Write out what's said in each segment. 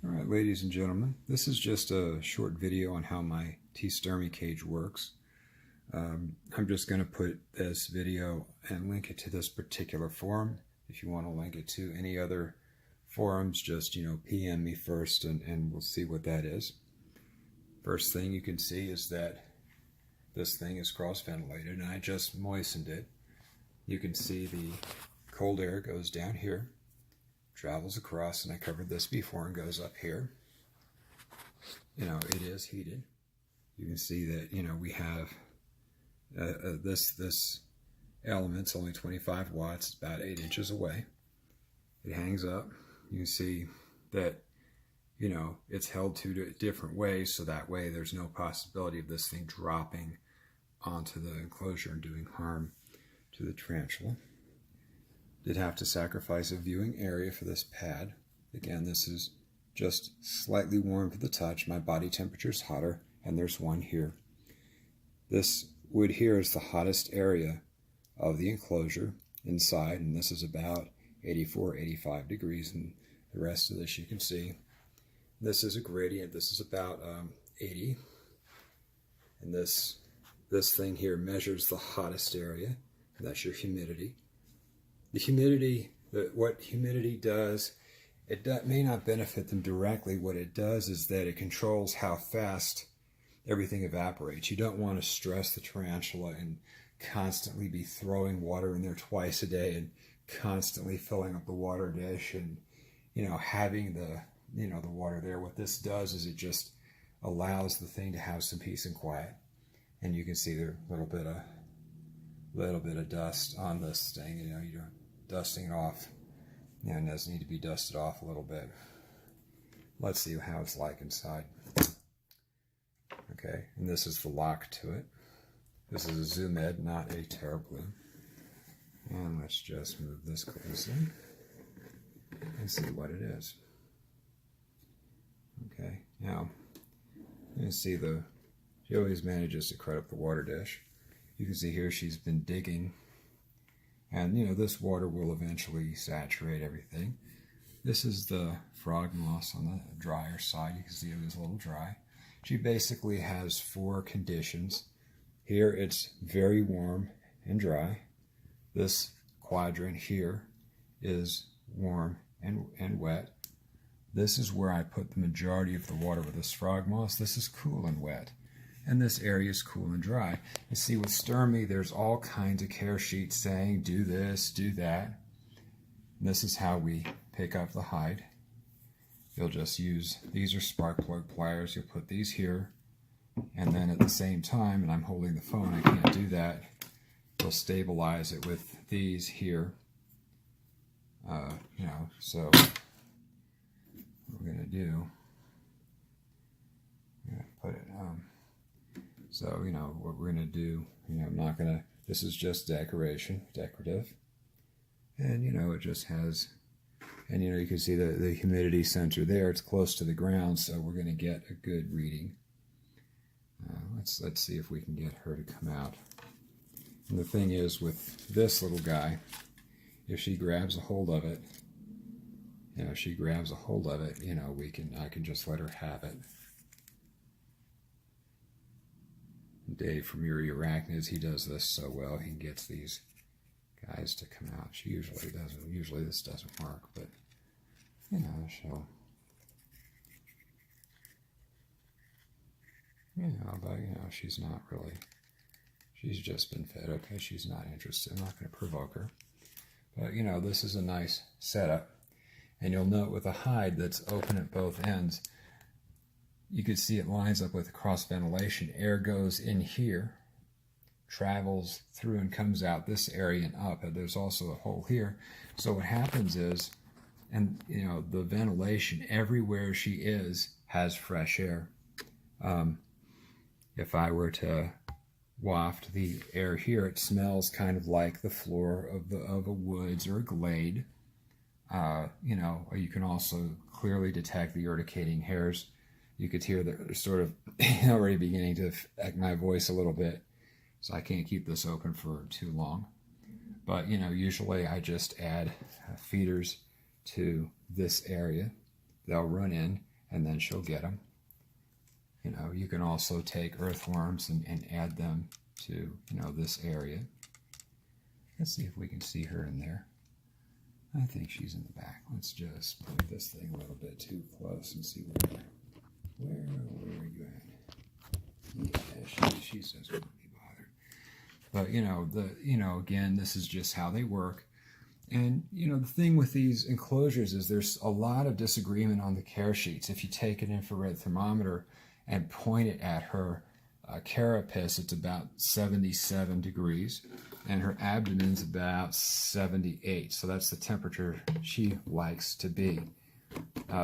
All right, ladies and gentlemen, this is just a short video on how my stirmi cage works. I'm just going to put this video and link it to this particular forum. If you want to link it to any other forums, just, PM me first and we'll see what that is. First thing you can see is that this thing is cross-ventilated, and I just moistened it. You can see the cold air goes down here, travels across, and I covered this before, and goes up here. It is heated. You can see that, we have this element's only 25 watts, about 8 inches away. It hangs up. You can see that, it's held two different ways, so that way there's no possibility of this thing dropping onto the enclosure and doing harm to the tarantula. Did have to sacrifice a viewing area for this pad. Again, this is just slightly warm to the touch. My body temperature is hotter, and there's one here. This wood here is the hottest area of the enclosure inside, and this is about 84, 85 degrees, and the rest of this you can see. This is a gradient. This is about 80, and this thing here measures the hottest area, and that's your humidity. The humidity, what humidity does, may not benefit them directly. What it does is that it controls how fast everything evaporates. You don't want to stress the tarantula and constantly be throwing water in there twice a day and constantly filling up the water dish and, having the water there. What this does is it just allows the thing to have some peace and quiet. And you can see there's a little bit of dust on this thing. You're dusting it off. It does need to be dusted off a little bit. Let's see how it's like inside. Okay, and this is the lock to it. This is a Zoom Ed, not a Terrablue. And let's just move this closely and see what it is. Okay, now you can see she always manages to crud up the water dish. You can see here she's been digging, and this water will eventually saturate everything. This is the frog moss on the drier side. You can see it is a little dry. She basically has 4 conditions. Here it's very warm and dry. This quadrant here is warm and wet. This is where I put the majority of the water with this frog moss. This is cool and wet. And this area is cool and dry. You see, with stirmi, there's all kinds of care sheets saying, do this, do that. And this is how we pick up the hide. You'll just use, these are spark plug pliers. You'll put these here, and then at the same time, and I'm holding the phone, I can't do that, you'll stabilize it with these here. So what we're going to do, I'm going to put it, so, what we're going to do, I'm not going to, this is just decorative. And, it just has, and, you can see the humidity sensor there. It's close to the ground, so we're going to get a good reading. Let's see if we can get her to come out. And the thing is, with this little guy, if she grabs a hold of it, I can just let her have it. Dave from Yuri Arachnids, he does this so well. He gets these guys to come out. She usually doesn't. Usually this doesn't work, but she'll. She's not really. She's just been fed. Okay, she's not interested. I'm not going to provoke her. But this is a nice setup, and you'll note with a hide that's open at both ends. You can see it lines up with cross ventilation. Air goes in here, travels through and comes out this area and up. And there's also a hole here. So what happens is, and the ventilation everywhere she is has fresh air. If I were to waft the air here, it smells kind of like the floor of a woods or a glade. You can also clearly detect the urticating hairs. You could hear they're sort of already beginning to affect my voice a little bit, so I can't keep this open for too long. But, usually I just add feeders to this area. They'll run in, and then she'll get them. You know, you can also take earthworms and add them to, you know, this area. Let's see if we can see her in there. I think she's in the back. Let's just put this thing a little bit too close and see where are you at? Yeah, she doesn't want to be bothered. But you know, again, this is just how they work. And you know, the thing with these enclosures is there's a lot of disagreement on the care sheets. If you take an infrared thermometer and point it at her carapace, it's about 77 degrees, and her abdomen's about 78. So that's the temperature she likes to be.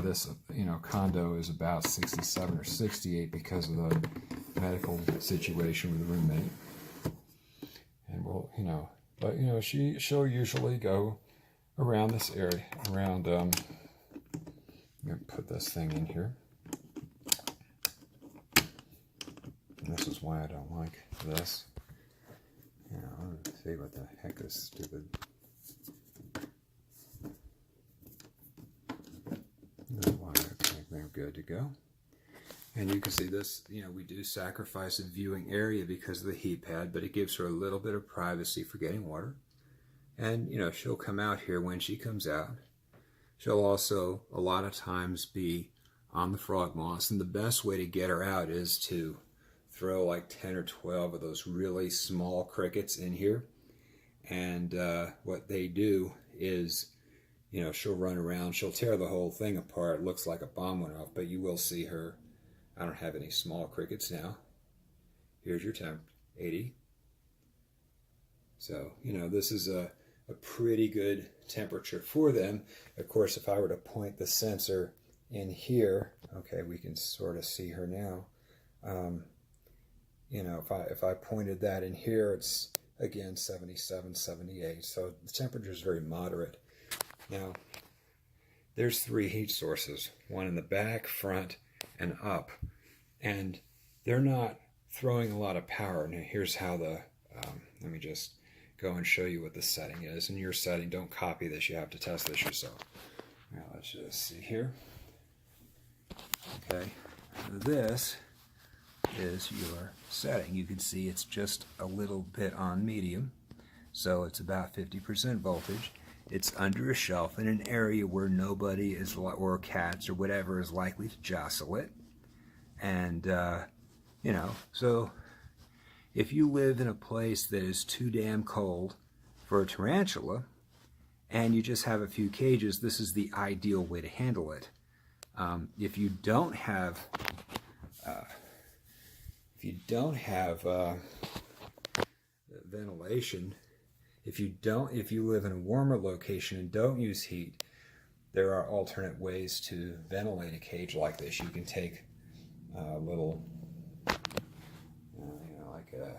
This, you know, condo is about 67 or 68 because of the medical situation with the roommate. And we'll, you know, but you know, she'll usually go around this area, around. I'm gonna put this thing in here. And this is why I don't like this. You know, let's see what the heck is stupid. Okay, they're good to go. And you can see this, you know, we do sacrifice a viewing area because of the heat pad, but it gives her a little bit of privacy for getting water. And, you know, she'll come out here when she comes out. She'll also, a lot of times, be on the frog moss. And the best way to get her out is to throw like 10 or 12 of those really small crickets in here. And what they do is, you know, she'll run around. She'll tear the whole thing apart. It looks like a bomb went off, but you will see her. I don't have any small crickets now. Here's your temp, 80. So, you know, this is a pretty good temperature for them. Of course, if I were to point the sensor in here, okay, we can sort of see her now. You know, if I pointed that in here, it's, again, 77, 78. So the temperature is very moderate. Now, there's 3 heat sources, one in the back, front, and up, and they're not throwing a lot of power. Now here's how the let me just go and show you what the setting is. In your setting, don't copy this, you have to test this yourself. Now let's just see here. Okay, this is your setting. You can see it's just a little bit on medium, so it's about 50% voltage. It's under a shelf in an area where nobody is, or cats or whatever, is likely to jostle it. And, you know, so if you live in a place that is too damn cold for a tarantula, and you just have a few cages, this is the ideal way to handle it. If you don't have, ventilation, if you live in a warmer location and don't use heat, there are alternate ways to ventilate a cage like this. You can take a little, you know, like a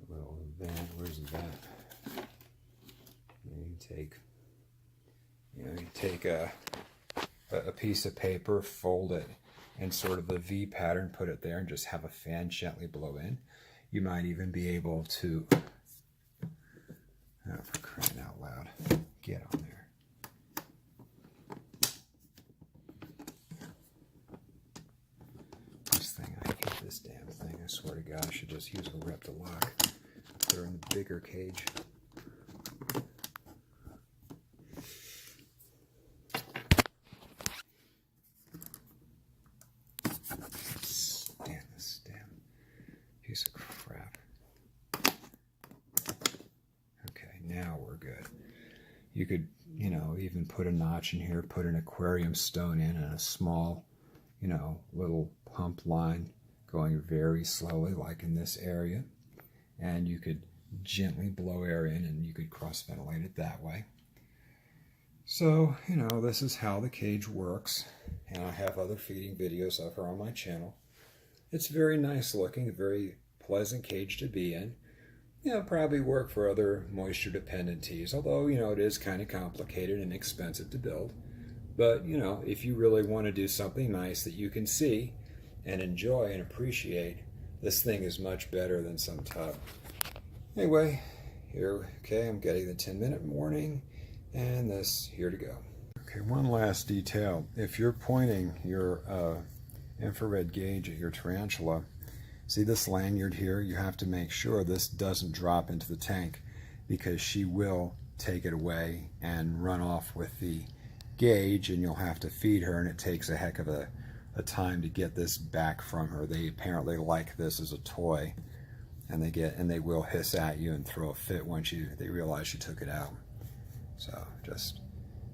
little vent. Where's the vent? You take a piece of paper, fold it in sort of a V pattern, put it there, and just have a fan gently blow in. You might even be able to, oh, for crying out loud, get on there. This thing, I hate this damn thing. I swear to God, I should just use a rep to lock. Put her in the bigger cage. This damn piece of crap. Okay, now we're good. You could, you know, even put a notch in here, put an aquarium stone in, and a small, you know, little pump line going very slowly, like in this area. And you could gently blow air in, and you could cross-ventilate it that way. So, you know, this is how the cage works. And I have other feeding videos of her on my channel. It's very nice looking, a very pleasant cage to be in. You know, probably work for other moisture dependent teas, although, you know, it is kind of complicated and expensive to build. But, you know, if you really want to do something nice that you can see and enjoy and appreciate, this thing is much better than some tub. Anyway, here, okay, I'm getting the 10-minute warning, and this, here to go. Okay, one last detail. If you're pointing your infrared gauge at your tarantula, see this lanyard here? You have to make sure this doesn't drop into the tank, because she will take it away and run off with the gauge, and you'll have to feed her, and it takes a heck of a time to get this back from her. They apparently like this as a toy, and they will hiss at you and throw a fit once they realize you took it out. So just,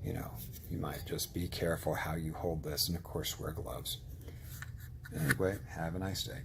you know, you might just be careful how you hold this, and of course wear gloves. Anyway, have a nice day.